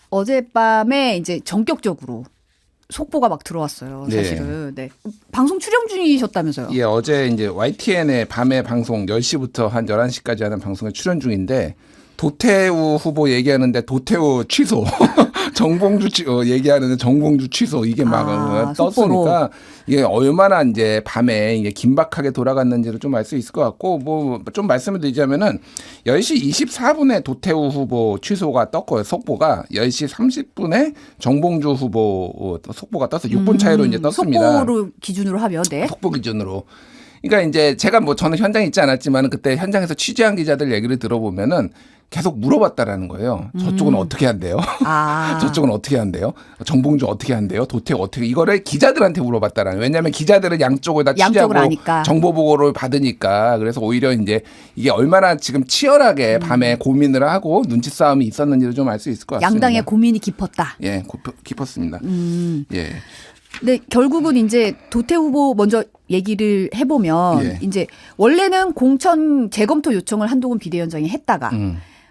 어젯밤에 이제 전격적으로 속보가 막 들어왔어요. 사실은. 네. 방송 출연 중이셨다면서요? 예, 어제 이제 YTN의 밤에 방송 10시부터 한 11시까지 하는 방송에 출연 중인데 도태우 후보 얘기하는데 도태우 취소. 정봉주 얘기하는데 정봉주 취소 이게 막 떴으니까 속보로. 이게 얼마나 이제 밤에 이게 긴박하게 돌아갔는지를 좀 알 수 있을 것 같고 뭐 좀 말씀을 드리자면은 10시 24분에 도태우 후보 취소가 떴고요. 속보가 10시 30분에 정봉주 후보 속보가 떠서 6분 차이로 이제 떴습니다. 속보로 기준으로 하면 네. 속보 기준으로. 그러니까 이제 제가 뭐 저는 현장에 있지 않았지만 그때 현장에서 취재한 기자들 얘기를 들어보면은 계속 물어봤다라는 거예요. 저쪽은 어떻게 한대요? 저쪽은 어떻게 한대요? 정봉주 어떻게 한대요? 도태우 어떻게 이거를 기자들한테 물어봤다라는. 왜냐하면 기자들은 양쪽을 다 취재하고 정보 보고를 받으니까 그래서 오히려 이제 이게 얼마나 지금 치열하게 밤에 고민을 하고 눈치 싸움이 있었는지를 좀 알 수 있을 것 같습니다. 양당의 고민이 깊었다. 예, 깊었습니다. 예. 네, 결국은 이제 도태우 후보 먼저 얘기를 해보면 이제 원래는 공천 재검토 요청을 한동훈 비대위원장이 했다가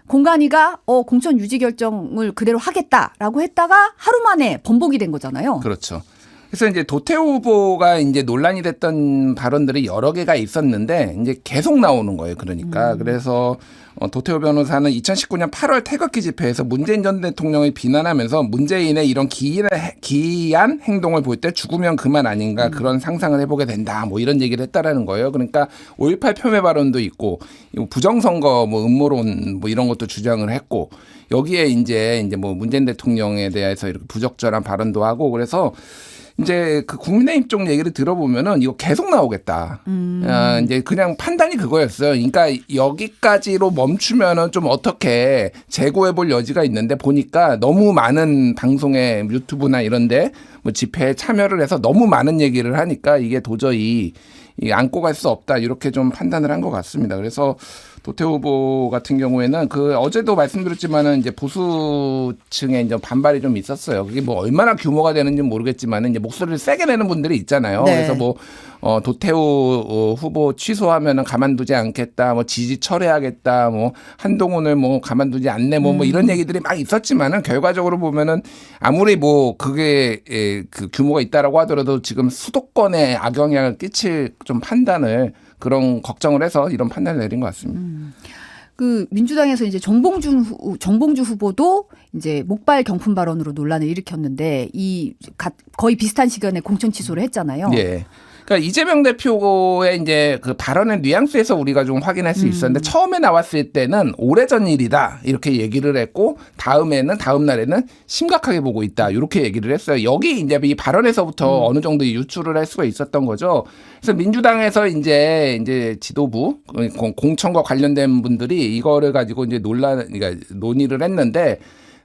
공관위가 공천 유지 결정을 그대로 하겠다라고 했다가 하루 만에 번복이 된 거잖아요. 그렇죠. 그래서 이제 도태우 후보가 이제 논란이 됐던 발언들이 여러 개가 있었는데 이제 계속 나오는 거예요. 그러니까 그래서 도태우 변호사는 2019년 8월 태극기 집회에서 문재인 전 대통령을 비난하면서 문재인의 이런 기이한 행동을 볼 때 죽으면 그만 아닌가 그런 상상을 해보게 된다. 뭐 이런 얘기를 했다라는 거예요. 그러니까 5.18 폄훼 발언도 있고 부정선거 뭐 음모론 뭐 이런 것도 주장을 했고 여기에 이제 뭐 문재인 대통령에 대해서 이렇게 부적절한 발언도 하고 그래서 이제 그 국민의힘 쪽 얘기를 들어보면은 이거 계속 나오겠다. 이제 그냥 판단이 그거였어요. 그러니까 여기까지로 멈추면은 좀 어떻게 재고해 볼 여지가 있는데 보니까 너무 많은 방송에 유튜브나 이런데 뭐 집회에 참여를 해서 너무 많은 얘기를 하니까 이게 도저히 안고 갈 수 없다 이렇게 좀 판단을 한 것 같습니다. 그래서 도태우 후보 같은 경우에는 그 어제도 말씀드렸지만은 이제 보수층에 이제 반발이 좀 있었어요. 그게 뭐 얼마나 규모가 되는지 모르겠지만은 이제 목소리를 세게 내는 분들이 있잖아요. 네. 그래서 뭐 도태우 후보 취소하면은 가만두지 않겠다, 뭐 지지 철회하겠다, 뭐 한동훈을 뭐 가만두지 않네, 뭐 이런 얘기들이 막 있었지만은 결과적으로 보면은 아무리 뭐 그게 그 규모가 있다라고 하더라도 지금 수도권에 악영향을 끼칠 좀 판단을 그런 걱정을 해서 이런 판단을 내린 것 같습니다. 그 민주당에서 이제 정봉주 후보도 이제 목발 경품 발언으로 논란을 일으켰는데 거의 비슷한 시간에 공천 취소를 했잖아요. 예. 그러니까 이재명 대표의 이제 그 발언의 뉘앙스에서 우리가 좀 확인할 수 있었는데 처음에 나왔을 때는 오래전 일이다 이렇게 얘기를 했고 다음 날에는 심각하게 보고 있다 이렇게 얘기를 했어요. 여기 이제 이 발언에서부터 어느 정도 유추를 할 수가 있었던 거죠. 그래서 민주당에서 이제 지도부 공천과 관련된 분들이 이거를 가지고 이제 그러니까 논의를 했는데.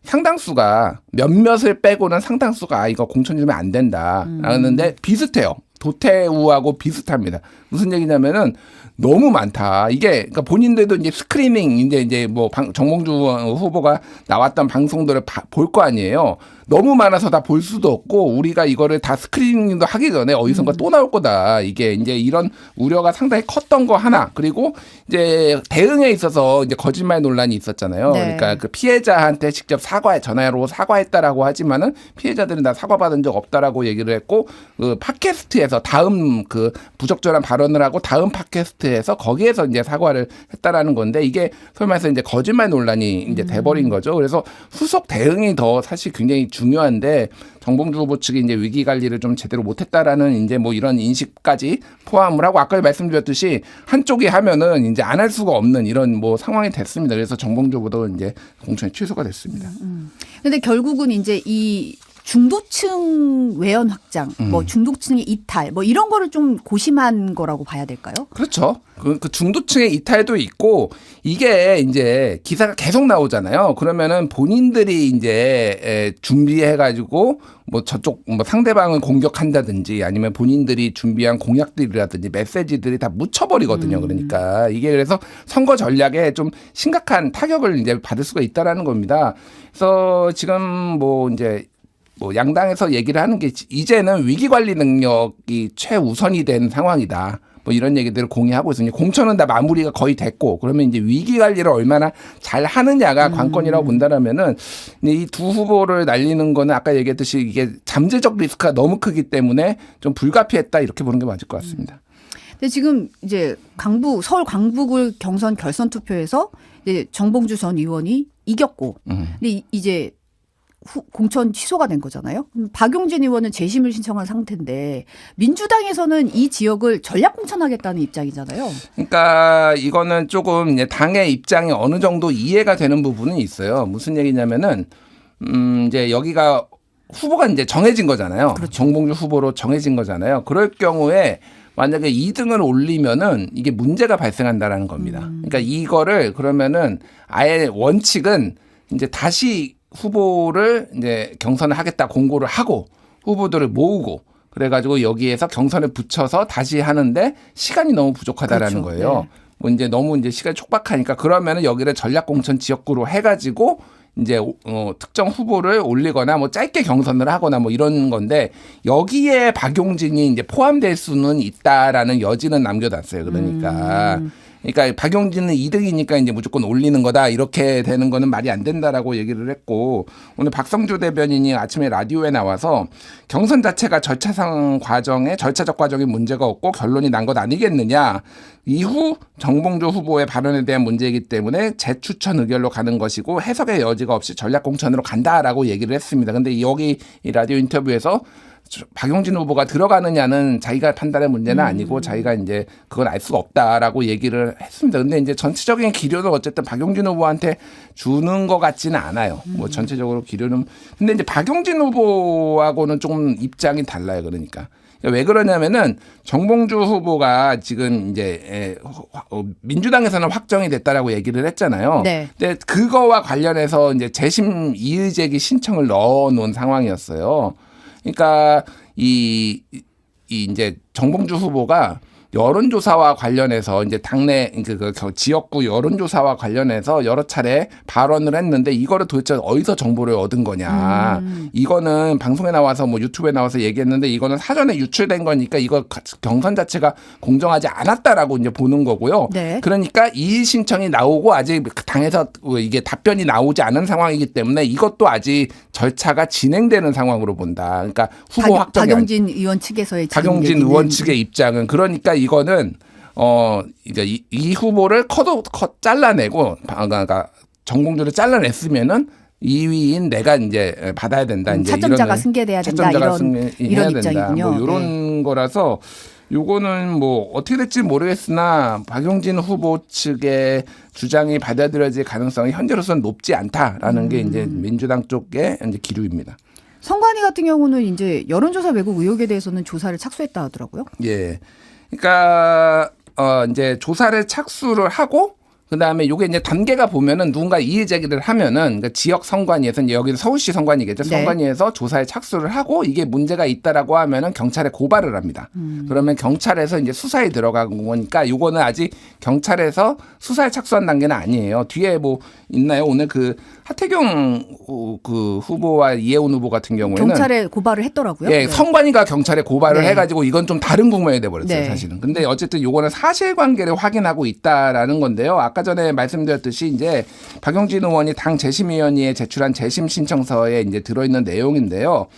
상당수가 몇몇을 빼고는 상당수가 이거 공천 주면 안 된다. 라는데 비슷해요. 도태우하고 비슷합니다. 무슨 얘기냐면은 너무 많다. 이게 그러니까 본인들도 이제 스크리닝 이제 뭐 정봉주 후보가 나왔던 방송들을 볼 거 아니에요. 너무 많아서 다 볼 수도 없고 우리가 이거를 다 스크리닝도 하기 전에 어디선가 또 나올 거다. 이게 이제 이런 우려가 상당히 컸던 거 하나. 그리고 이제 대응에 있어서 이제 거짓말 논란이 있었잖아요. 네. 그러니까 그 피해자한테 직접 전화로 사과했다라고 하지만은 피해자들은 다 사과받은 적 없다라고 얘기를 했고 그 팟캐스트에서 다음 그 부적절한 발언을 하고 다음 팟캐스트에서 거기에서 이제 사과를 했다라는 건데 이게 소위 말해서 이제 거짓말 논란이 이제 돼버린 거죠. 그래서 후속 대응이 더 사실 굉장히 중요한데 정봉주 후보 측이 이제 위기 관리를 좀 제대로 못했다라는 이제 뭐 이런 인식까지 포함을 하고 아까 말씀드렸듯이 한쪽이 하면은 이제 안 할 수가 없는 이런 뭐 상황이 됐습니다. 그래서 정봉주 후보도 이제 공천이 취소가 됐습니다. 근데 결국은 이제 이 중도층 외연 확장, 뭐 중도층의 이탈, 뭐 이런 거를 좀 고심한 거라고 봐야 될까요? 그렇죠. 그 중도층의 이탈도 있고 이게 이제 기사가 계속 나오잖아요. 그러면은 본인들이 이제 준비해가지고 뭐 저쪽 뭐 상대방을 공격한다든지 아니면 본인들이 준비한 공약들이라든지 메시지들이 다 묻혀버리거든요. 그러니까 이게 그래서 선거 전략에 좀 심각한 타격을 이제 받을 수가 있다라는 겁니다. 그래서 지금 뭐 이제 뭐 양당에서 얘기를 하는 게 이제는 위기 관리 능력이 최우선이 된 상황이다. 뭐 이런 얘기들을 공유하고 있습니다. 공천은 다 마무리가 거의 됐고 그러면 이제 위기 관리를 얼마나 잘 하느냐가 관건이라고 본다라면은 이 두 후보를 날리는 거는 아까 얘기했듯이 이게 잠재적 리스크가 너무 크기 때문에 좀 불가피했다 이렇게 보는 게 맞을 것 같습니다. 근데 지금 이제 서울 강북을 경선 결선 투표에서 이제 정봉주 전 의원이 이겼고, 근데 이제 공천 취소가 된 거잖아요. 박용진 의원은 재심을 신청한 상태인데 민주당에서는 이 지역을 전략 공천하겠다는 입장이잖아요. 그러니까 이거는 조금 이제 당의 입장이 어느 정도 이해가 되는 부분은 있어요. 무슨 얘기냐면은 이제 여기가 후보가 이제 정해진 거잖아요. 그렇죠. 정봉주 후보로 정해진 거잖아요. 그럴 경우에 만약에 2등을 올리면은 이게 문제가 발생한다라는 겁니다. 그러니까 이거를 그러면은 아예 원칙은 이제 다시 후보를 이제 경선을 하겠다 공고를 하고 후보들을 모으고 그래가지고 여기에서 경선에 붙여서 다시 하는데 시간이 너무 부족하다라는 그렇죠. 거예요. 네. 뭐 이제 너무 이제 시간이 촉박하니까 그러면은 여기를 전략공천 지역구로 해가지고 이제 특정 후보를 올리거나 뭐 짧게 경선을 하거나 뭐 이런 건데 여기에 박용진이 이제 포함될 수는 있다라는 여지는 남겨놨어요. 그러니까 박용진은 2등이니까 이제 무조건 올리는 거다 이렇게 되는 거는 말이 안 된다라고 얘기를 했고 오늘 박성주 대변인이 아침에 라디오에 나와서 경선 자체가 절차적 과정에 문제가 없고 결론이 난 것 아니겠느냐. 이후 정봉주 후보의 발언에 대한 문제이기 때문에 재추천 의결로 가는 것이고 해석의 여지가 없이 전략 공천으로 간다라고 얘기를 했습니다. 근데 여기 이 라디오 인터뷰에서 박용진 후보가 들어가느냐는 자기가 판단의 문제는 아니고 자기가 이제 그건 알 수가 없다라고 얘기를 했습니다. 근데 이제 전체적인 기류는 어쨌든 박용진 후보한테 주는 것 같지는 않아요. 뭐 전체적으로 기류는. 근데 이제 박용진 후보하고는 조금 입장이 달라요. 그러니까. 왜 그러냐면은 정봉주 후보가 지금 이제 민주당에서는 확정이 됐다라고 얘기를 했잖아요. 네. 근데 그거와 관련해서 이제 재심 이의제기 신청을 넣어놓은 상황이었어요. 그러니까 이 이제 정봉주 후보가 여론조사와 관련해서 이제 당내 그 지역구 여론조사와 관련해서 여러 차례 발언을 했는데 이거를 도대체 어디서 정보를 얻은 거냐. 이거는 방송에 나와서 뭐 유튜브에 나와서 얘기했는데 이거는 사전에 유출된 거니까 이거 경선 자체가 공정하지 않았다라고 이제 보는 거고요. 네. 그러니까 이의 신청이 나오고 아직 당에서 이게 답변이 나오지 않은 상황이기 때문에 이것도 아직 절차가 진행되는 상황으로 본다. 그러니까 후보 확정이 박용진 의원 측에서의 박용진 의원 측의 입장은 그러니까 이거는 이제 이 후보를 잘라내고 그러니까 정봉주를 잘라냈으면은 2위인 내가 이제 받아야 된다. 이제 차점자가 승계돼야 된다. 이런 입장이군요. 뭐 이런 거라서 요거는 뭐 어떻게 될지 모르겠으나 박용진 후보 측의 주장이 받아들여질 가능성이 현재로서는 높지 않다라는 게 이제 민주당 쪽의 이제 기류입니다. 선관위 같은 경우는 이제 여론조사 왜곡 의혹에 대해서는 조사를 착수했다 하더라고요. 예. 그러니까 이제 조사를 착수를 하고 그다음에 요게 이제 단계가 보면은 누군가 이의 제기를 하면은 그러니까 지역 선관위에서 이제 여기는 서울시 선관위겠죠. 네. 선관위에서 조사에 착수를 하고 이게 문제가 있다라고 하면은 경찰에 고발을 합니다. 그러면 경찰에서 이제 수사에 들어간 거니까 요거는 아직 경찰에서 수사에 착수한 단계는 아니에요. 뒤에 뭐 있나요? 오늘 그 하태경 그 후보와 이혜훈 후보 같은 경우에는 경찰에 고발을 했더라고요. 예, 네. 선관위가 경찰에 고발을 네. 해가지고 이건 좀 다른 국면이 돼버렸어요, 네. 사실은. 근데 어쨌든 요거는 사실관계를 확인하고 있다라는 건데요. 아까 전에 말씀드렸듯이 이제 박용진 의원이 당 재심위원회에 제출한 재심 신청서에 이제 들어있는 내용인데요.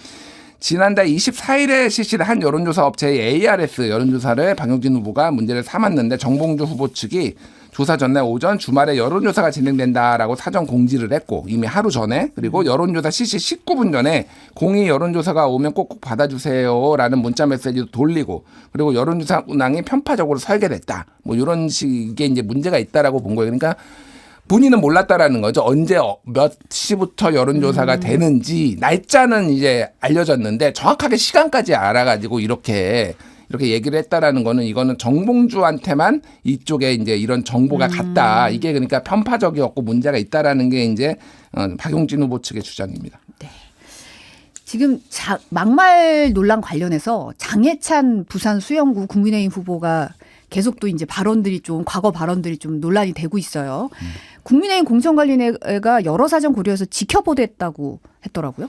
지난달 24일에 실시된 한 여론조사 업체의 ARS 여론조사를 박용진 후보가 문제를 삼았는데 정봉주 후보 측이 조사 전날 오전 주말에 여론조사가 진행된다라고 사전 공지를 했고 이미 하루 전에 그리고 여론조사 실시 19분 전에 공의 여론조사가 오면 꼭꼭 받아주세요라는 문자 메시지도 돌리고 그리고 여론조사 운항이 편파적으로 설계됐다. 뭐 이런 식의 이제 문제가 있다라고 본 거예요. 그러니까 본인은 몰랐다라는 거죠. 언제 몇 시부터 여론조사가 되는지 날짜는 이제 알려졌는데 정확하게 시간까지 알아가지고 이렇게 얘기를 했다라는 거는 이거는 정봉주한테만 이쪽에 이제 이런 정보가 갔다. 이게 그러니까 편파적이었고 문제가 있다라는 게 이제 박용진 후보 측의 주장입니다. 네. 지금 막말 논란 관련해서 장해찬 부산 수영구 국민의힘 후보가 계속 또 이제 과거 발언들이 좀 논란이 되고 있어요. 국민의힘 공천관리회가 여러 사정 고려해서 지켜보겠다고 했더라고요.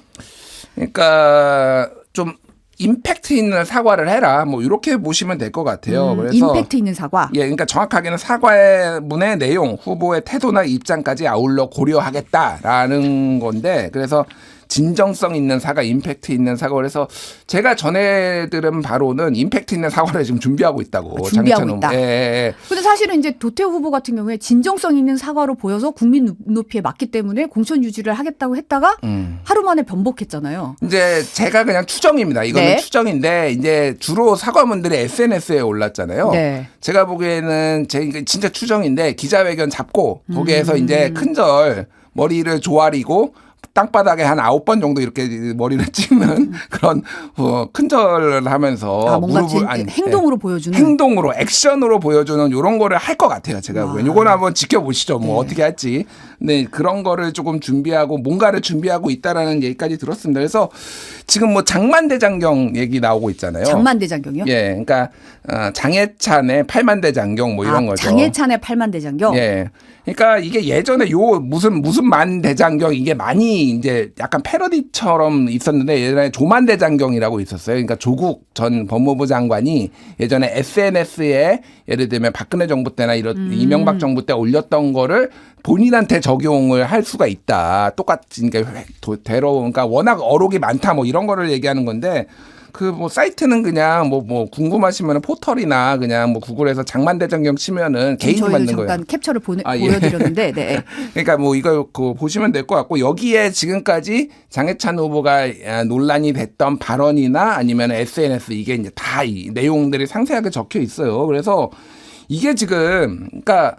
그러니까 좀 임팩트 있는 사과를 해라. 뭐 이렇게 보시면 될 것 같아요. 그래서 임팩트 있는 사과. 예, 그러니까 정확하게는 사과문의 내용, 후보의 태도나 입장까지 아울러 고려하겠다라는 건데, 그래서 진정성 있는 사과, 임팩트 있는 사과. 그래서 제가 전해 들은 바로는 임팩트 있는 사과를 지금 준비하고 있다고. 준비하고 있다. 예, 예. 근데 사실은 이제 도태우 후보 같은 경우에 진정성 있는 사과로 보여서 국민 눈높이에 맞기 때문에 공천 유지를 하겠다고 했다가 하루 만에 변복했잖아요. 이제 제가 그냥 추정입니다. 이거는 네. 추정인데 이제 주로 사과문들이 SNS에 올랐잖아요. 네. 제가 보기에는 진짜 추정인데 기자회견 잡고 거기에서 이제 큰절 머리를 조아리고 땅바닥에 한 9번 정도 이렇게 머리를 찍는 그런 큰절을 하면서 뭔가 무릎을 행동으로 보여주는 행동으로 액션으로 보여주는 이런 거를 할 것 같아요. 제가 보기엔. 요거는 한번 지켜보시죠. 뭐 어떻게 할지. 네, 그런 거를 조금 준비하고 뭔가를 준비하고 있다라는 얘기까지 들었습니다. 그래서 지금 뭐 장만대장경 얘기 나오고 있잖아요. 장만대장경이요? 예, 그러니까 장해찬의 팔만대장경 뭐 이런 거죠. 장해찬의 팔만대장경. 예. 그러니까 이게 예전에 요 무슨 만대장경 이게 많이 이제 약간 패러디처럼 있었는데 예전에 조만대장경이라고 있었어요. 그러니까 조국 전 법무부 장관이 예전에 SNS에 예를 들면 박근혜 정부 때나 이런 이명박 정부 때 올렸던 거를 본인한테 적용을 할 수가 있다. 똑같이 그러니까 그러니까 워낙 어록이 많다 뭐 이런 거를 얘기하는 건데 그 뭐 사이트는 그냥 뭐 궁금하시면 포털이나 그냥 뭐 구글에서 장만대장경 치면은 개인이 만든 거예요. 잠깐 캡처를 보여드렸는데, 네. 그러니까 뭐 이거 보시면 될 것 같고 여기에 지금까지 장해찬 후보가 논란이 됐던 발언이나 아니면 SNS 이게 이제 다 이 내용들이 상세하게 적혀 있어요. 그래서 이게 지금 그러니까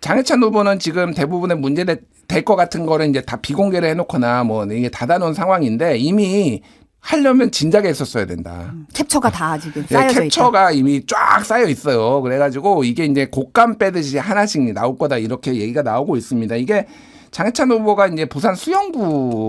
장해찬 후보는 지금 대부분의 문제될 것 같은 거를 이제 다 비공개를 해놓거나 뭐 이게 닫아놓은 상황인데 이미 하려면 진작에 했었어야 된다. 캡처가 다 지금 쌓여져 있다. 캡처가 이미 쫙 쌓여 있어요. 그래가지고 이게 이제 곡감 빼듯이 하나씩 나올 거다 이렇게 얘기가 나오고 있습니다. 이게 장해찬 후보가 이제 부산 수영구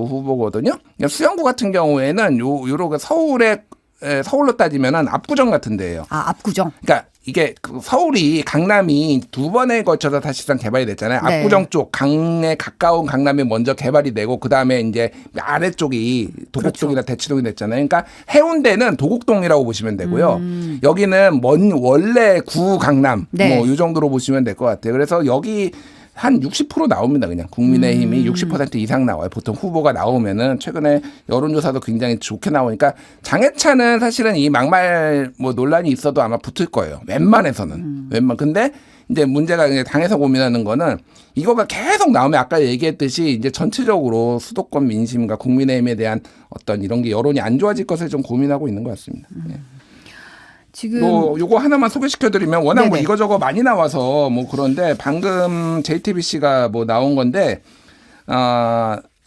후보거든요. 수영구 같은 경우에는 요렇게 서울로 따지면은 압구정 같은 데예요. 압구정. 그러니까 이게 서울이 강남이 두 번에 걸쳐서 사실상 개발이 됐잖아요. 네. 압구정 쪽 강에 가까운 강남이 먼저 개발이 되고 그다음에 이제 아래쪽이 도곡동이나 대치동이 됐잖아요. 그러니까 해운대는 도곡동이라고 보시면 되고요. 여기는 원래 구 강남 네. 뭐 이 정도로 보시면 될 것 같아요. 그래서 여기 한 60% 나옵니다. 그냥 국민의힘이 60% 이상 나와요. 보통 후보가 나오면은 최근에 여론조사도 굉장히 좋게 나오니까 장해찬은 사실은 이 막말 뭐 논란이 있어도 아마 붙을 거예요. 웬만해서는. 근데 이제 문제가 이제 당에서 고민하는 거는 이거가 계속 나오면 아까 얘기했듯이 이제 전체적으로 수도권 민심과 국민의힘에 대한 어떤 이런 게 여론이 안 좋아질 것을 좀 고민하고 있는 것 같습니다. 네. 지금 요거 하나만 소개시켜드리면 워낙 뭐 네네. 이거저거 많이 나와서 뭐 그런데 방금 JTBC가 뭐 나온 건데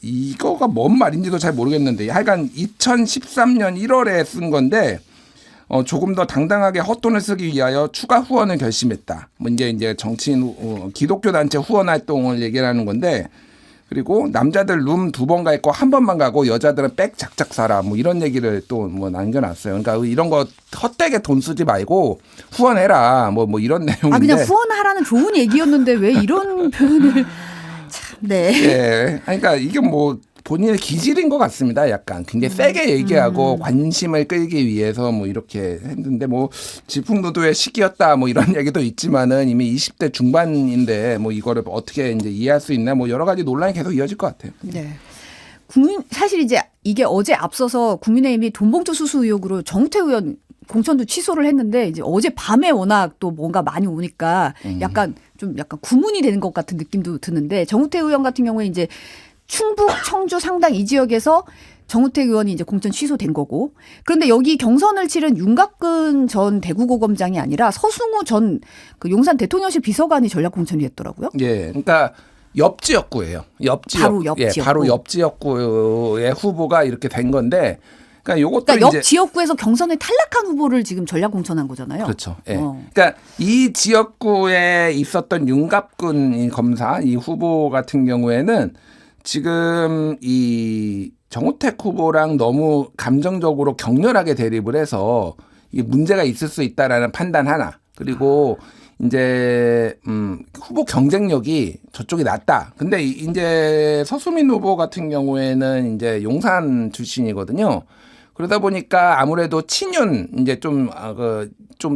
이거가 뭔 말인지도 잘 모르겠는데 하여간 2013년 1월에 쓴 건데 조금 더 당당하게 헛돈을 쓰기 위하여 추가 후원을 결심했다. 뭐 이제 정치인 기독교 단체 후원 활동을 얘기하는 건데. 그리고 남자들 룸 2번 갈 거 1번만 가고 여자들은 백 작작 사라 뭐 이런 얘기를 또 뭐 남겨놨어요. 그러니까 이런 거 헛되게 돈 쓰지 말고 후원해라 뭐 이런 내용인데. 그냥 후원하라는 좋은 얘기였는데 왜 이런 표현을 참 네. 예. 그러니까 이게 뭐 본인의 기질인 것 같습니다. 약간 굉장히 세게 얘기하고 관심을 끌기 위해서 뭐 이렇게 했는데 뭐 질풍노도의 시기였다 뭐 이런 얘기도 있지만은 이미 20대 중반인데 뭐 이거를 어떻게 이제 이해할 수 있나 뭐 여러 가지 논란이 계속 이어질 것 같아요. 네. 사실 이제 이게 어제 앞서서 국민의힘이 돈봉투 수수 의혹으로 정우택 의원 공천도 취소를 했는데 이제 어제 밤에 워낙 또 뭔가 많이 오니까 약간 구문이 되는 것 같은 느낌도 드는데 정우택 의원 같은 경우에 이제 충북, 청주 상당 이 지역에서 정우택 의원이 이제 공천 취소된 거고. 그런데 여기 경선을 치른 윤곽근 전 대구고검장이 아니라 서승우 전 그 용산 대통령실 비서관이 전략 공천이 됐더라고요. 예. 그러니까 옆 지역구예요. 바로 옆 지역구. 바로 옆 지역구의 후보가 이렇게 된 건데 그러니까 요것도 그러니까 이제 옆 지역구에서 경선에 탈락한 후보를 지금 전략 공천한 거잖아요. 그렇죠. 예. 그러니까 이 지역구에 있었던 윤갑근 검사 이 후보 같은 경우에는 지금 이 정우택 후보랑 너무 감정적으로 격렬하게 대립을 해서 이게 문제가 있을 수 있다라는 판단 하나. 그리고 이제 후보 경쟁력이 저쪽이 낫다. 근데 이제 서수민 후보 같은 경우에는 이제 용산 출신이거든요. 그러다 보니까 아무래도 친윤 이제 좀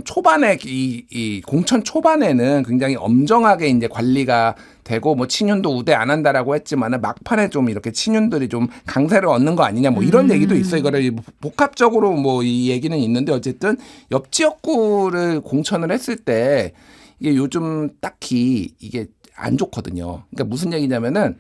초반에 이 공천 초반에는 굉장히 엄정하게 이제 관리가 되고 뭐 친윤도 우대 안 한다라고 했지만은 막판에 좀 이렇게 친윤들이 좀 강세를 얻는 거 아니냐 뭐 이런 얘기도 있어요. 이거를 복합적으로 뭐 이 얘기는 있는데 어쨌든 옆 지역구를 공천을 했을 때 이게 요즘 딱히 이게 안 좋거든요. 그러니까 무슨 얘기냐면은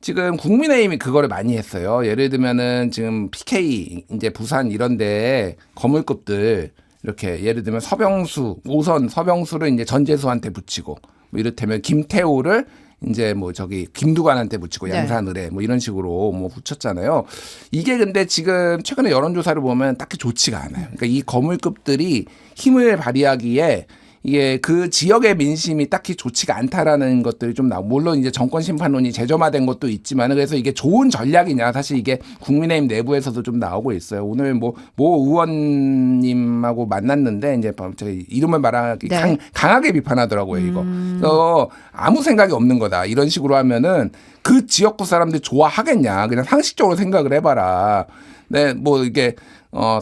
지금 국민의힘이 그거를 많이 했어요. 예를 들면은 지금 PK 이제 부산 이런데 거물급들 이렇게 예를 들면 서병수 오선 서병수를 이제 전재수한테 붙이고 뭐 이를테면 김태호를 이제 뭐 저기 김두관한테 붙이고 양산을해 뭐 이런 식으로 뭐 붙였잖아요. 이게 근데 지금 최근에 여론조사를 보면 딱히 좋지가 않아요. 그러니까 이 거물급들이 힘을 발휘하기에 이게 그 지역의 민심이 딱히 좋지가 않다라는 것들이 좀 나오고 물론 이제 정권 심판론이 재점화된 것도 있지만 그래서 이게 좋은 전략이냐 사실 이게 국민의힘 내부에서도 좀 나오고 있어요. 오늘 모 의원님하고 만났는데 이제 제가 이름을 말하기 강하게 비판하더라고요 이거. 그래서 아무 생각이 없는 거다 이런 식으로 하면은 그 지역구 사람들이 좋아하겠냐 그냥 상식적으로 생각을 해봐라. 네, 뭐 이게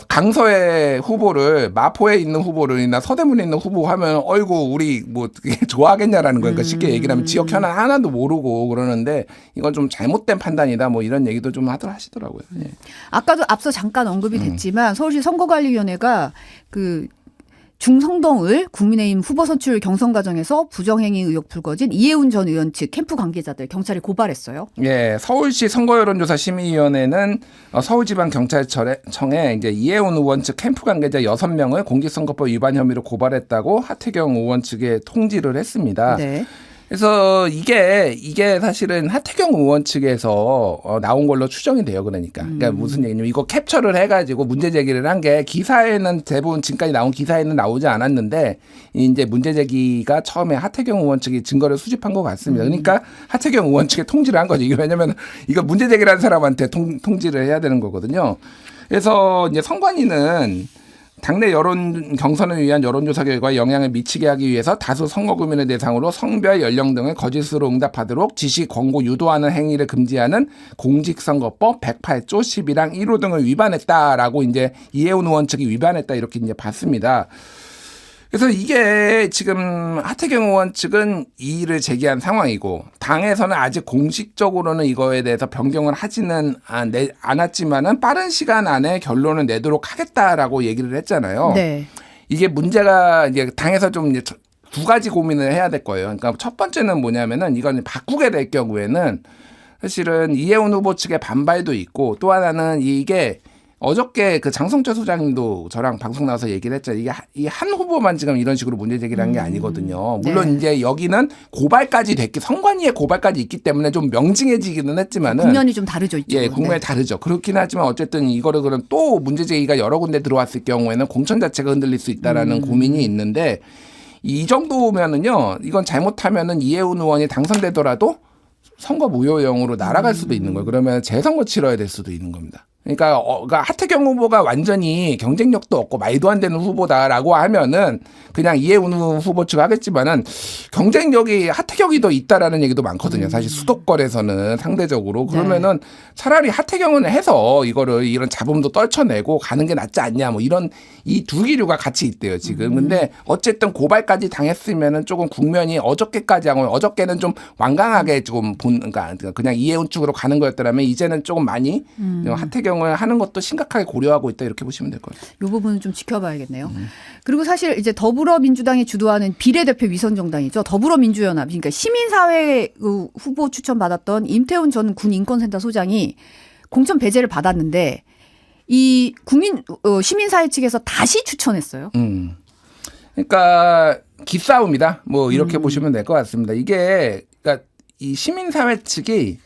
강서의 후보를 마포에 있는 후보를이나 서대문에 있는 후보 하면 어이구 우리 뭐 좋아하겠냐라는 거니까 쉽게 얘기를 하면 지역 현안 하나도 모르고 그러는데 이건 좀 잘못된 판단이다 뭐 이런 얘기도 좀 하시더라고요. 예. 아까도 앞서 잠깐 언급이 됐지만 서울시 선거관리위원회가 그 중성동을 국민의힘 후보 선출 경선 과정에서 부정행위 의혹 불거진 이해운 전 의원 측 캠프 관계자들 경찰에 고발했어요. 예, 서울시 선거여론조사 심의위원회는 서울지방경찰청에 이제 이해운 의원 측 캠프 관계자 6명을 공직선거법 위반 혐의로 고발했다고 하태경 의원 측에 통지를 했습니다. 네. 그래서 이게 사실은 하태경 의원 측에서 나온 걸로 추정이 돼요. 그러니까 무슨 얘기냐면 이거 캡처를 해가지고 문제 제기를 한 게 기사에는 대부분 지금까지 나온 기사에는 나오지 않았는데 이제 문제 제기가 처음에 하태경 의원 측이 증거를 수집한 것 같습니다. 그러니까 하태경 의원 측에 통지를 한 거죠. 왜냐하면 이거 문제 제기를 한 사람한테 통지를 해야 되는 거거든요. 그래서 이제 선관위는 당내 여론 경선을 위한 여론조사 결과에 영향을 미치게 하기 위해서 다수 선거구민을 대상으로 성별, 연령 등을 거짓으로 응답하도록 지시, 권고, 유도하는 행위를 금지하는 공직선거법 108조 12랑 1호 등을 위반했다라고 이제 이해운 의원 측이 위반했다 이렇게 이제 봤습니다. 그래서 이게 지금 하태경 의원 측은 이의를 제기한 상황이고 당에서는 아직 공식적으로는 이거에 대해서 변경을 하지는 않았지만은 빠른 시간 안에 결론을 내도록 하겠다라고 얘기를 했잖아요. 네. 이게 문제가 이제 당에서 좀 이제 두 가지 고민을 해야 될 거예요. 그러니까 첫 번째는 뭐냐면은 이건 바꾸게 될 경우에는 사실은 이해운 후보 측의 반발도 있고 또 하나는 이게 어저께 그 장성철 소장님도 저랑 방송 나와서 얘기를 했잖아요. 이게 이 한 후보만 지금 이런 식으로 문제 제기를 한 게 아니거든요. 물론 이제 여기는 고발까지 됐기, 선관위에 고발까지 있기 때문에 좀 명징해지기는 했지만은 국면이 좀 다르죠. 이쪽은. 예, 국면이 다르죠. 그렇긴 하지만 어쨌든 이거를 그럼 또 문제 제기가 여러 군데 들어왔을 경우에는 공천 자체가 흔들릴 수 있다라는 고민이 있는데 이 정도면은요, 이건 잘못하면은 이해운 의원이 당선되더라도 선거 무효형으로 날아갈 수도 있는 거예요. 그러면 재선거 치러야 될 수도 있는 겁니다. 그러니까 하태경 후보가 완전히 경쟁력도 없고 말도 안 되는 후보다라고 하면은 그냥 이해운 후보 측 하겠지만은 경쟁력이 하태경이 더 있다라는 얘기도 많거든요. 사실 수도권에서는 상대적으로 그러면은 차라리 하태경은 해서 이런 잡음도 떨쳐내고 가는 게 낫지 않냐 뭐 이런 이 두 기류가 같이 있대요 지금. 근데 어쨌든 고발까지 당했으면은 조금 국면이 어저께까지 하고 어저께는 좀 완강하게 조금 그러니까 그냥 이해운 측으로 가는 거였더라면 이제는 조금 많이 하태경을 하는 것도 심각하게 고려하고 있다 이렇게 보시면 될 거예요. 이 부분은 좀 지켜봐야겠네요. 그리고 사실 이제 더불어민주당이 주도하는 비례대표 위선정당이죠. 더불어민주연합, 그러니까 시민사회 후보 추천받았던 임태훈 전 군인권센터 소장이 공천 배제를 받았는데 이 시민사회 측에서 다시 추천했어요. 그러니까 기싸움이다. 뭐 이렇게 보시면 될 것 같습니다. 이게 그러니까 이 시민사회 측이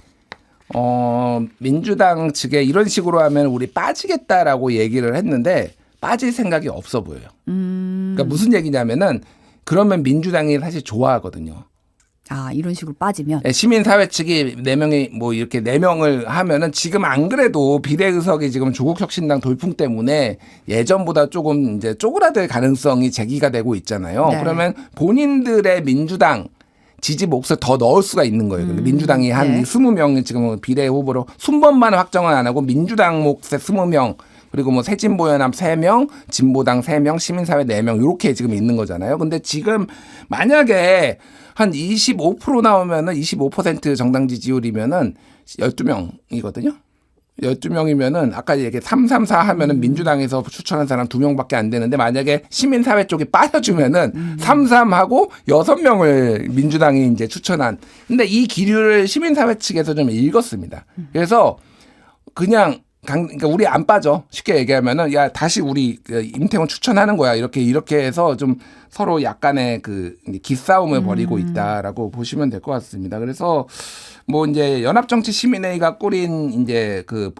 민주당 측에 이런 식으로 하면 우리 빠지겠다라고 얘기를 했는데 빠질 생각이 없어 보여요. 그러니까 무슨 얘기냐면은 그러면 민주당이 사실 좋아하거든요. 아, 이런 식으로 빠지면? 시민사회 측이 4명이 뭐 이렇게 4명을 하면은 지금 안 그래도 비례의석이 지금 조국혁신당 돌풍 때문에 예전보다 조금 이제 쪼그라들 가능성이 제기가 되고 있잖아요. 네. 그러면 본인들의 민주당 지지 몫을 더 넣을 수가 있는 거예요. 민주당이 한 20명 지금 비례 후보로 순번만 확정은 안 하고 민주당 몫의 20명 그리고 뭐 새진보연합 3명, 진보당 3명, 시민사회 4명 이렇게 지금 있는 거잖아요. 근데 지금 만약에 한 25% 나오면은 25% 정당 지지율이면은 12명이거든요. 12명이면은 아까 얘기 334 하면은 민주당에서 추천한 사람 2명밖에 안 되는데 만약에 시민사회 쪽이 빠져주면은 33하고 6명을 민주당이 이제 추천한. 근데 이 기류를 시민사회 측에서 좀 읽었습니다. 그래서 그냥 그러니까 우리 안 빠져. 쉽게 얘기하면은 야 다시 우리 임태원 추천하는 거야. 이렇게 해서 좀 서로 약간의 그 기싸움을 벌이고 있다라고 보시면 될 것 같습니다. 그래서 뭐 이제 연합정치시민회의가 꾸린 이제 그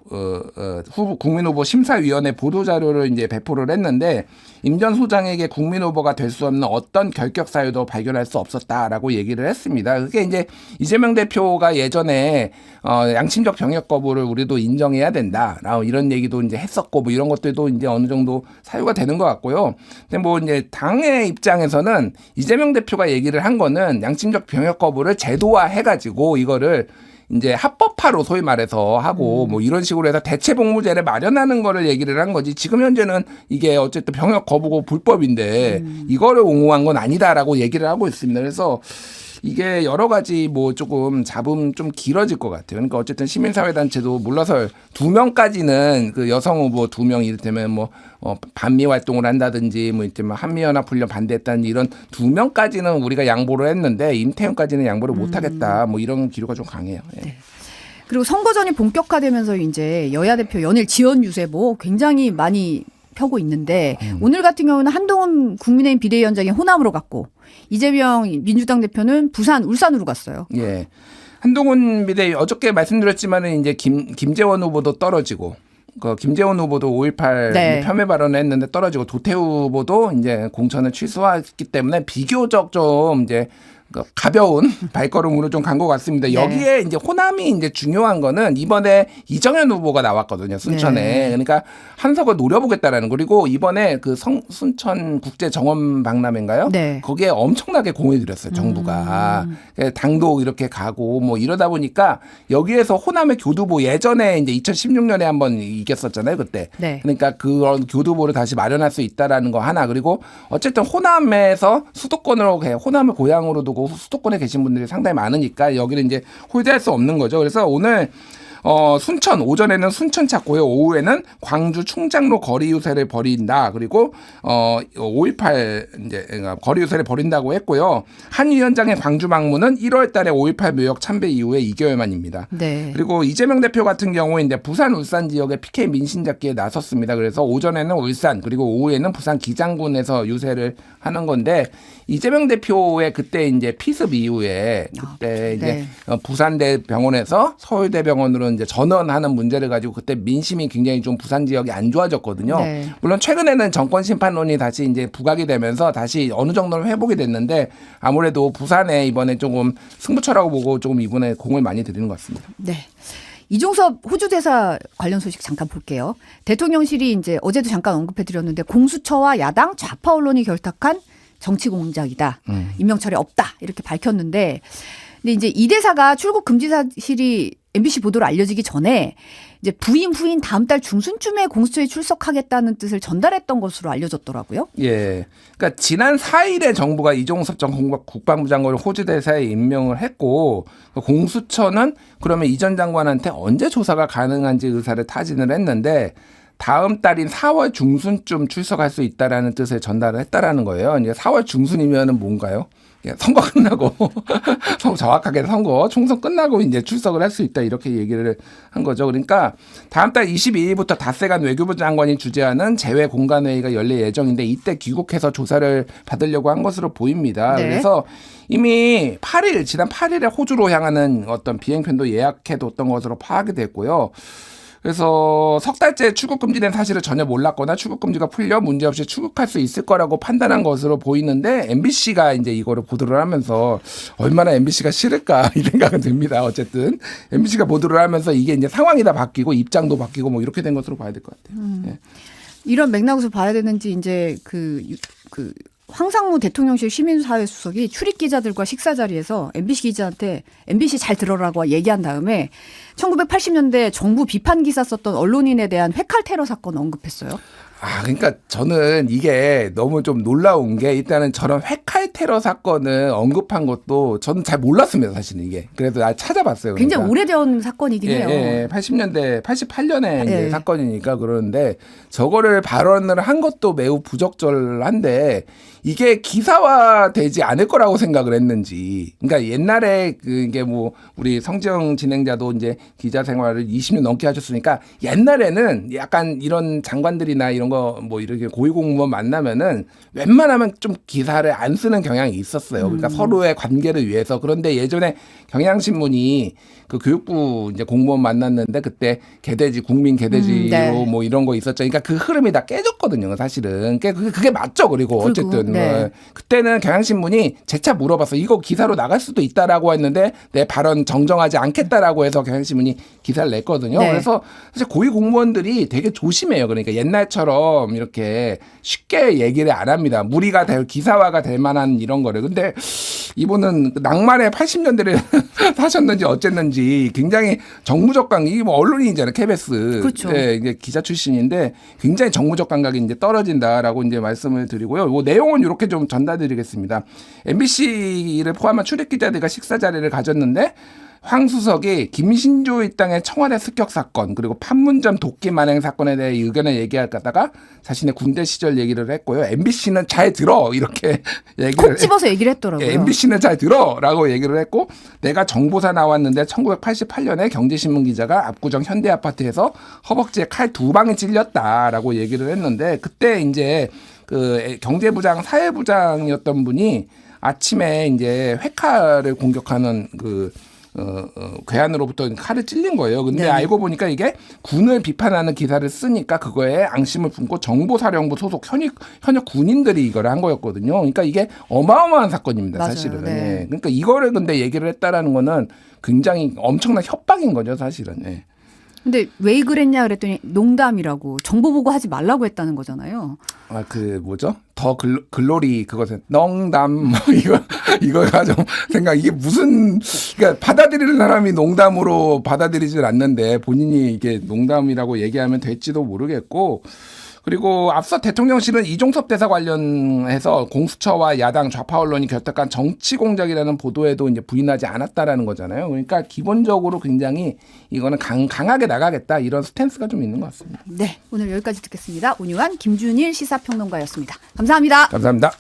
후보 국민후보 심사위원회 보도 자료를 이제 배포를 했는데 임 전 소장에게 국민후보가 될 수 없는 어떤 결격 사유도 발견할 수 없었다라고 얘기를 했습니다. 그게 이제 이재명 대표가 예전에 양심적 병역 거부를 우리도 인정해야 된다. 이런 얘기도 이제 했었고 뭐 이런 것들도 이제 어느 정도 사유가 되는 것 같고요. 근데 뭐 이제 당의 입장에서는 이재명 대표가 얘기를 한 거는 양심적 병역 거부를 제도화해가지고 이거를 이제 합법화로 소위 말해서 하고 뭐 이런 식으로 해서 대체 복무제를 마련하는 거를 얘기를 한 거지. 지금 현재는 이게 어쨌든 병역 거부고 불법인데 이거를 옹호한 건 아니다라고 얘기를 하고 있습니다. 그래서 이게 여러 가지 뭐 조금 잡음 좀 길어질 것 같아요. 그러니까 어쨌든 시민사회단체도 물러설 2명까지는 그 여성 후보 2명 이를테면 뭐 반미 활동을 한다든지 뭐 이제 뭐 한미연합 훈련 반대했다든지 이런 2명까지는 우리가 양보를 했는데 임태훈까지는 양보를 못하겠다. 뭐 이런 기류가 좀 강해요. 예. 네. 그리고 선거전이 본격화되면서 이제 여야 대표 연일 지원 유세 뭐 굉장히 많이 펴고 있는데 오늘 같은 경우는 한동훈 국민의힘 비대위원장이 호남으로 갔고 이재명 민주당 대표는 부산, 울산으로 갔어요. 예. 한동훈 비대위 어저께 말씀드렸지만은 이제 김재원 후보도 떨어지고 그 김재원 후보도 5.18 네. 폄훼 발언을 했는데 떨어지고 도태우 후보도 이제 공천을 취소했기 때문에 비교적 좀 이제 가벼운 발걸음으로 좀 간 것 같습니다. 네. 여기에 이제 호남이 이제 중요한 거는 이번에 이정현 후보가 나왔거든요. 순천에. 네. 그러니까 한석을 노려보겠다라는 거. 그리고 이번에 그 순천 국제 정원 박람회인가요? 네. 거기에 엄청나게 공을 들였어요. 정부가. 당도 이렇게 가고 뭐 이러다 보니까 여기에서 호남의 교두보 예전에 이제 2016년에 한번 이겼었잖아요. 그때. 네. 그러니까 그런 교두보를 다시 마련할 수 있다라는 거 하나. 그리고 어쨌든 호남에서 수도권으로 호남을 고향으로 두고 수도권에 계신 분들이 상당히 많으니까 여기는 이제 홀대할 수 없는 거죠. 그래서 오늘 순천 오전에는 순천 찾고요. 오후에는 광주 충장로 거리 유세를 벌인다. 그리고 5.18 이제 거리 유세를 벌인다고 했고요. 한 위원장의 광주 방문은 1월달에 5.18 묘역 참배 이후에 2개월 만입니다. 네. 그리고 이재명 대표 같은 경우에 이제 부산 울산 지역에 PK 민심 잡기에 나섰습니다. 그래서 오전에는 울산 그리고 오후에는 부산 기장군에서 유세를 하는 건데 이재명 대표의 그때 이제 피습 이후에 그때 이제 부산대 병원에서 서울대 병원으로 이제 전원하는 문제를 가지고 그때 민심이 굉장히 좀 부산 지역이 안 좋아졌거든요. 네. 물론 최근에는 정권 심판론이 다시 이제 부각이 되면서 다시 어느 정도는 회복이 됐는데 아무래도 부산에 이번에 조금 승부처라고 보고 조금 이번에 공을 많이 들이는 것 같습니다. 네. 이종섭 호주 대사 관련 소식 잠깐 볼게요. 대통령실이 이제 어제도 잠깐 언급해 드렸는데 공수처와 야당 좌파 언론이 결탁한 정치 공작이다. 임명철이 없다. 이렇게 밝혔는데 근데 이제 이 대사가 출국 금지 사실이 MBC 보도로 알려지기 전에 이제 부임 후인 다음 달 중순쯤에 공수처에 출석하겠다는 뜻을 전달했던 것으로 알려졌더라고요. 예. 그러니까 지난 4일에 정부가 이종섭 전 국방부 장관을 호주 대사에 임명을 했고 공수처는 그러면 이 전 장관한테 언제 조사가 가능한지 의사를 타진을 했는데 다음 달인 4월 중순쯤 출석할 수 있다라는 뜻을 전달을 했다라는 거예요. 이제 4월 중순이면은 뭔가요? 선거 끝나고 정확하게 총선 끝나고 이제 출석을 할 수 있다 이렇게 얘기를 한 거죠. 그러니까 다음 달 22일부터 닷새간 외교부 장관이 주재하는 재외 공관회의가 열릴 예정인데 이때 귀국해서 조사를 받으려고 한 것으로 보입니다. 네. 그래서 이미 지난 8일에 호주로 향하는 어떤 비행편도 예약해뒀던 것으로 파악이 됐고요. 그래서 석 달째 출국 금지된 사실을 전혀 몰랐거나 출국 금지가 풀려 문제없이 출국할 수 있을 거라고 판단한 것으로 보이는데 MBC가 이제 이거를 보도를 하면서 얼마나 MBC가 싫을까 이 생각은 듭니다. 어쨌든 MBC가 보도를 하면서 이게 이제 상황이 다 바뀌고 입장도 바뀌고 뭐 이렇게 된 것으로 봐야 될 것 같아요. 네. 이런 맥락에서 봐야 되는지 이제 그 황상무 대통령실 시민사회 수석이 출입 기자들과 식사 자리에서 MBC 기자한테 MBC 잘 들어라고 얘기한 다음에 1980년대 정부 비판 기사 썼던 언론인에 대한 회칼 테러 사건 언급했어요. 그러니까 저는 이게 너무 좀 놀라운 게 일단은 저런 회칼 테러 사건을 언급한 것도 저는 잘 몰랐습니다, 사실은 이게. 그래서 나 찾아봤어요. 굉장히 그러니까. 오래전 사건이긴 해요. 예, 80년대, 88년에 이제 사건이니까 그러는데 저거를 발언을 한 것도 매우 부적절한데 이게 기사화되지 않을 거라고 생각을 했는지. 그러니까 옛날에 그게 뭐 우리 성지영 진행자도 이제 기자 생활을 20년 넘게 하셨으니까 옛날에는 약간 이런 장관들이나 이런 거 뭐 이렇게 고위공무원 만나면은 웬만하면 좀 기사를 안 쓰는 경향이 있었어요. 그러니까 서로의 관계를 위해서. 그런데 예전에 경향신문이 그 교육부 이제 공무원 만났는데 그때 개돼지 국민 개돼지로 네. 뭐 이런 거 있었죠. 그러니까 그 흐름이 다 깨졌거든요, 사실은. 그게 맞죠. 그리고 어쨌든 네. 그때는 경향신문이 재차 물어봤어. 이거 기사로 나갈 수도 있다라고 했는데 내 발언 정정하지 않겠다라고 해서 경향신문이 기사를 냈거든요. 네. 그래서 사실 고위 공무원들이 되게 조심해요. 그러니까 옛날처럼 이렇게 쉽게 얘기를 안 합니다. 무리가 될 기사화가 될 만한 이런 거를. 근데 이분은 낭만의 80년대를 사셨는지 어쨌는지 굉장히 정무적 감각, 이게 뭐 언론인이잖아요, KBS. 그렇죠. 네, 이제 기자 출신인데 굉장히 정무적 감각이 이제 떨어진다라고 이제 말씀을 드리고요. 뭐 내용은 이렇게 좀 전달드리겠습니다. MBC를 포함한 출입 기자들과 식사 자리를 가졌는데 황 수석이 김신조 일당의 청와대 습격 사건 그리고 판문점 도끼 만행 사건에 대해 의견을 얘기하다가 자신의 군대 시절 얘기를 했고요. MBC는 잘 들어 이렇게 얘기를 콕 집어서 얘기를 했더라고요. MBC는 잘 들어라고 얘기를 했고 내가 정보사 나왔는데 1988년에 경제신문 기자가 압구정 현대아파트에서 허벅지에 칼 2방이 찔렸다라고 얘기를 했는데 그때 이제 그 경제부장 사회부장이었던 분이 아침에 이제 회칼을 공격하는 괴한으로부터 칼을 찔린 거예요. 근데 네. 알고 보니까 이게 군을 비판하는 기사를 쓰니까 그거에 앙심을 품고 정보사령부 소속 현역 군인들이 이걸 한 거였거든요. 그러니까 이게 어마어마한 사건입니다. 맞아요. 사실은. 네. 예. 그러니까 이거를 근데 얘기를 했다라는 거는 굉장히 엄청난 협박인 거죠. 사실은. 예. 근데 왜 그랬냐 그랬더니 농담이라고 정보 보고 하지 말라고 했다는 거잖아요. 뭐죠? 더 글로리 그것은 농담 뭐 이거가 좀 생각 이게 무슨 그러니까 받아들이는 사람이 농담으로 받아들이질 않는데 본인이 이게 농담이라고 얘기하면 될지도 모르겠고 그리고 앞서 대통령실은 이종섭 대사 관련해서 공수처와 야당 좌파 언론이 결탁한 정치 공작이라는 보도에도 이제 부인하지 않았다라는 거잖아요. 그러니까 기본적으로 굉장히 이거는 강하게 나가겠다 이런 스탠스가 좀 있는 것 같습니다. 네, 오늘 여기까지 듣겠습니다. 온유한 김준일 시사평론가였습니다. 감사합니다. 감사합니다.